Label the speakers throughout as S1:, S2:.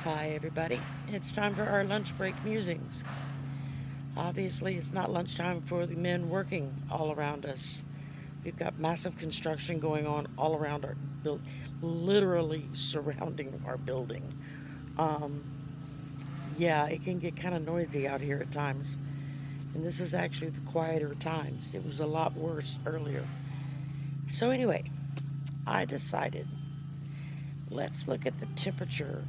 S1: Hi, everybody. It's time for our lunch break musings. Obviously, it's not lunchtime for the men working all around us. We've got massive construction going on all around our building, literally surrounding our building. Um, yeah, it can get kind of noisy out here at times. And this is actually the quieter times. It was a lot worse earlier. So, anyway, I decided let's look at the temperature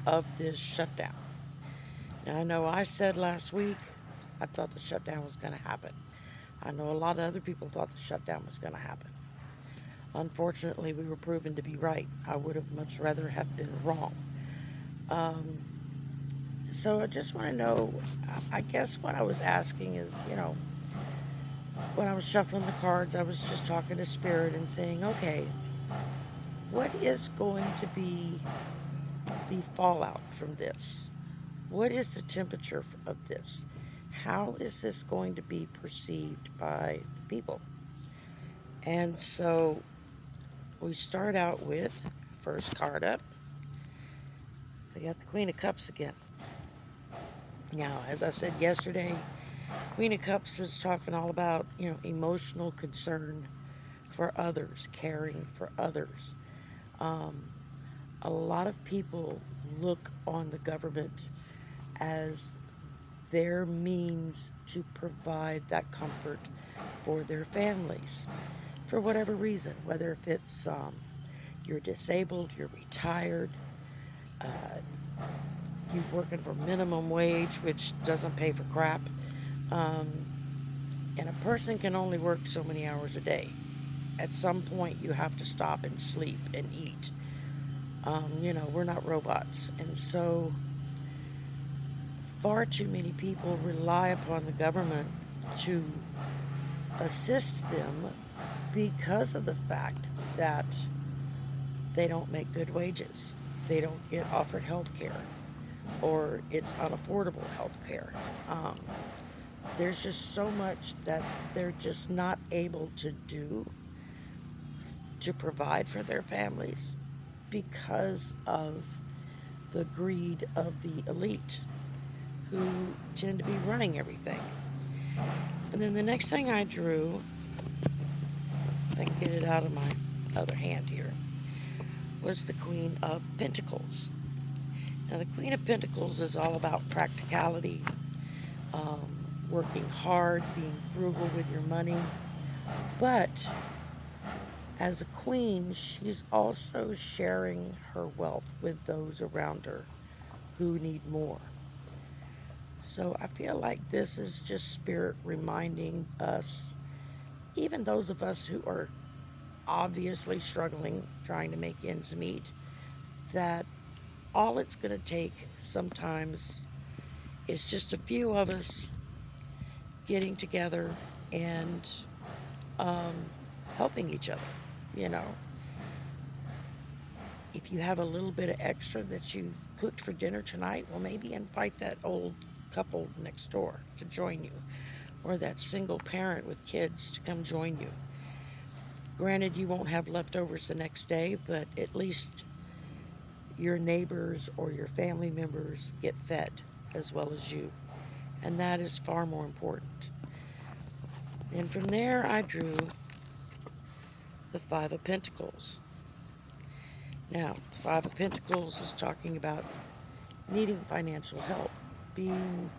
S1: of this shutdown. Now, I know I said last week I thought the shutdown was going to happen. I know a lot of other people thought the shutdown was going to happen. Unfortunately, we were proven to be right. I would have much rather have been wrong. Um, so I just want to know, I guess what I was asking is, when I was shuffling the cards, I was just talking to Spirit and saying, okay, what is going to be the fallout from this? What is the temperature of this? How is this going to be perceived by the people? And so we start out with first card up. We got the Queen of Cups again. Now, as I said yesterday, Queen of Cups is talking all about, emotional concern for others, caring for others. Um, a lot of people look on the government as their means to provide that comfort for their families for whatever reason, whether if it's you're disabled, you're retired, uh, you're working for minimum wage, which doesn't pay for crap, um, and a person can only work so many hours a day. At some point, you have to stop and sleep and eat. We're not robots, and so far too many people rely upon the government to assist them because of the fact that they don't make good wages. They don't get offered health care, or it's unaffordable health care. There's just so much that they're just not able to do to provide for their families because of the greed of the elite who tend to be running everything. And then the next thing I drew, if I can get it out of my other hand here, was the Queen of Pentacles. Now, the Queen of Pentacles is all about practicality, um, working hard, being frugal with your money. But as a queen, she's also sharing her wealth with those around her who need more. So I feel like this is just Spirit reminding us, even those of us who are obviously struggling, trying to make ends meet, that all it's going to take sometimes is just a few of us getting together and um, helping each other. You know, if you have a little bit of extra that you've cooked for dinner tonight, well, maybe invite that old couple next door to join you, or that single parent with kids to come join you. Granted, you won't have leftovers the next day, but at least your neighbors or your family members get fed as well as you. And that is far more important. And from there, I drew the Five of Pentacles. Now, the Five of Pentacles is talking about needing financial help, being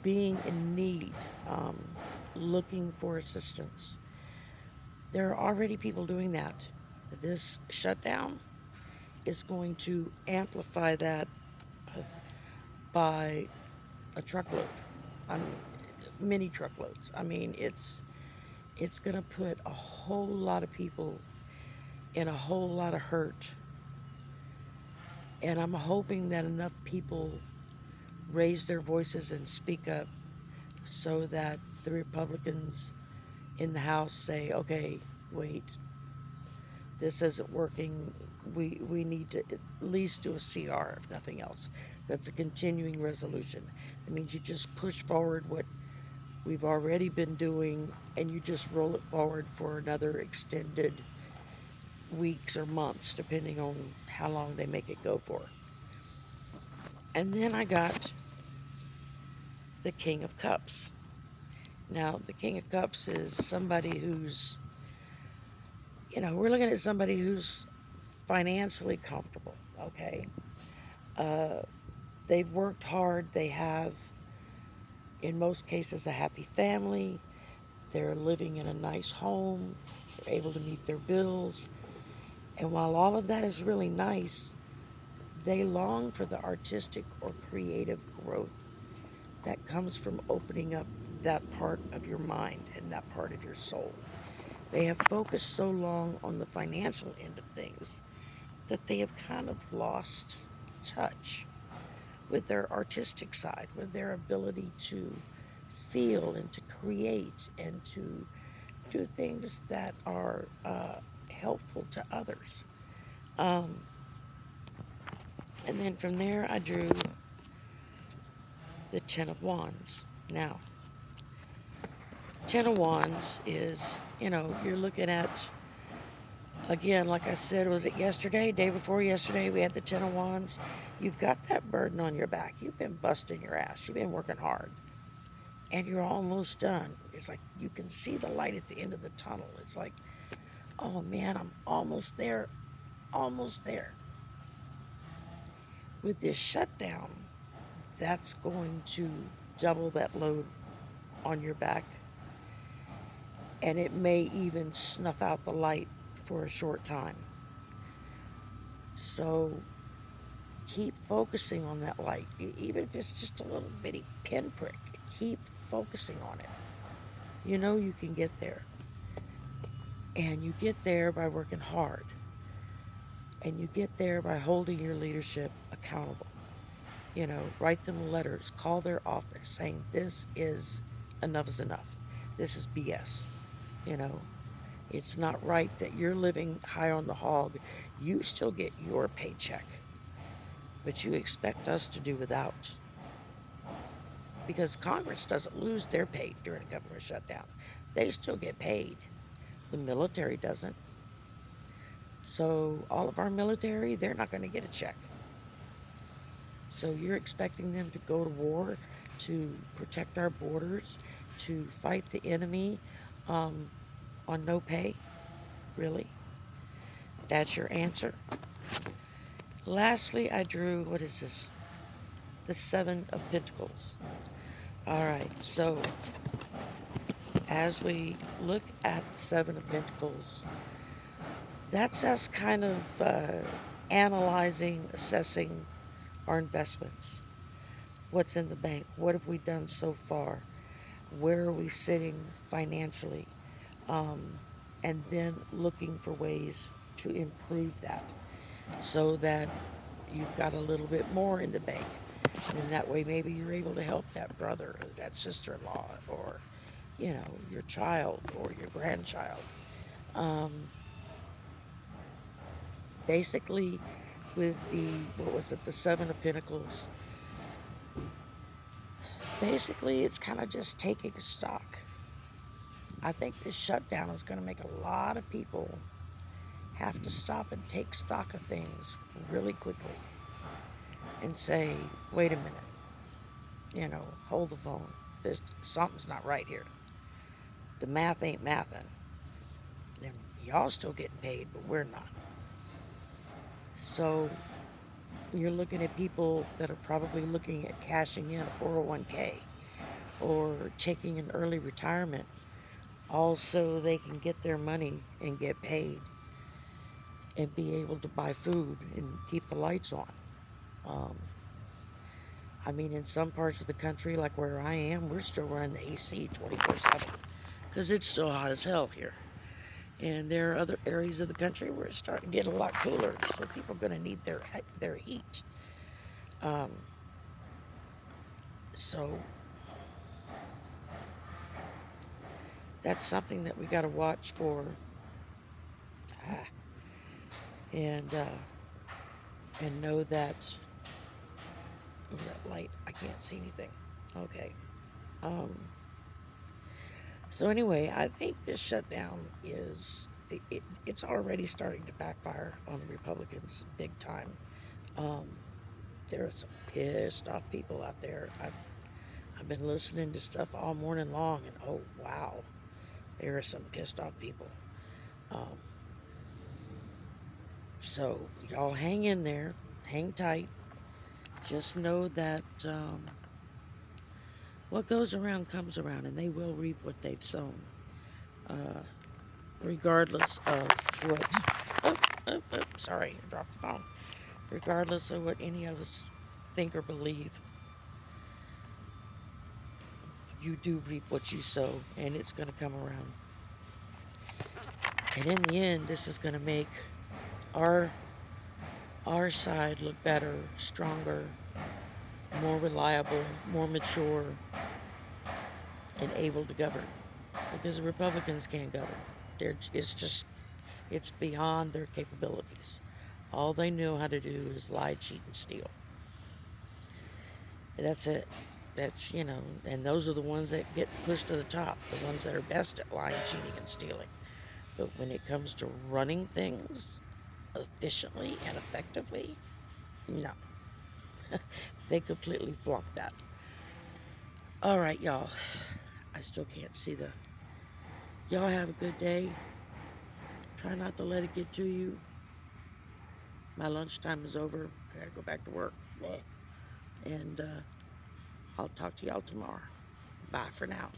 S1: in need, um, looking for assistance. There are already people doing that. This shutdown is going to amplify that by a truckload, I mean, many truckloads. I mean, it's going to put a whole lot of people in a whole lot of hurt. And I'm hoping that enough people raise their voices and speak up so that the Republicans in the House say, okay, wait, this isn't working. We need to at least do a CR, if nothing else. That's a continuing resolution. It means you just push forward what we've already been doing and you just roll it forward for another extended weeks or months, depending on how long they make it go for. And then I got the King of Cups. Now, the King of Cups is somebody who's, we're looking at somebody who's financially comfortable, okay? Uh, they've worked hard. They have, in most cases, a happy family. They're living in a nice home. They're able to meet their bills. And while all of that is really nice, they long for the artistic or creative growth that comes from opening up that part of your mind and that part of your soul. They have focused so long on the financial end of things that they have kind of lost touch with their artistic side, with their ability to feel and to create and to do things that are helpful to others. Um, and then from there, I drew the Ten of Wands. Now, Ten of Wands is, you're looking at, again, like I said, was it yesterday, day before yesterday, we had the Ten of Wands. You've got that burden on your back. You've been busting your ass. You've been working hard. And you're almost done. It's like you can see the light at the end of the tunnel. It's like, oh man, I'm almost there. Almost there. With this shutdown, that's going to double that load on your back. And it may even snuff out the light for a short time. So keep focusing on that light, even if it's just a little bitty pinprick. Keep focusing on it. You know you can get there. And you get there by working hard. And you get there by holding your leadership accountable. Write them letters, call their office saying this is enough is enough. This is BS. It's not right that you're living high on the hog. You still get your paycheck, but you expect us to do without. Because Congress doesn't lose their pay during a government shutdown. They still get paid. The military doesn't. So all of our military, they're not going to get a check. So you're expecting them to go to war, to protect our borders, to fight the enemy on no pay? Really? That's your answer? Lastly, I drew, what is this? The Seven of Pentacles. All right, so as we look at the Seven of Pentacles, that's us kind of analyzing, assessing our investments. What's in the bank? What have we done so far? Where are we sitting financially? And then looking for ways to improve that so that you've got a little bit more in the bank. And that way maybe you're able to help that brother or that sister-in-law or, your child or your grandchild. Basically, with the Seven of Pentacles, basically it's kind of just taking stock. I think this shutdown is going to make a lot of people have to stop and take stock of things really quickly and say, wait a minute, hold the phone. Something's not right here. The math ain't mathin'. And y'all still getting paid, but we're not. So you're looking at people that are probably looking at cashing in a 401k or taking an early retirement, also they can get their money and get paid and be able to buy food and keep the lights on. In some parts of the country, like where I am, we're still running the AC 24/7 because it's still hot as hell here. And there are other areas of the country where it's starting to get a lot cooler, so people are going to need their heat. So that's something that we got to watch for. And know that, that light, I can't see anything. Okay. So anyway, I think this shutdown it's already starting to backfire on the Republicans big time. There are some pissed off people out there. I've been listening to stuff all morning long, and oh wow, there are some pissed off people. Um, so y'all hang in there, hang tight. Just know that what goes around comes around, and they will reap what they've sown, regardless of what. Sorry, I dropped the phone. Regardless of what any of us think or believe, you do reap what you sow, and it's going to come around. And in the end, this is going to make our side look better, stronger, more reliable, more mature, and able to govern. Because the Republicans can't govern. It's beyond their capabilities. All they know how to do is lie, cheat, and steal. That's it. And those are the ones that get pushed to the top, the ones that are best at lying, cheating, and stealing. But when it comes to running things efficiently and effectively, no. They completely flunk that. All right, y'all. I still can't see the... Y'all have a good day. Try not to let it get to you. My lunchtime is over. I gotta go back to work. And I'll talk to y'all tomorrow. Bye for now.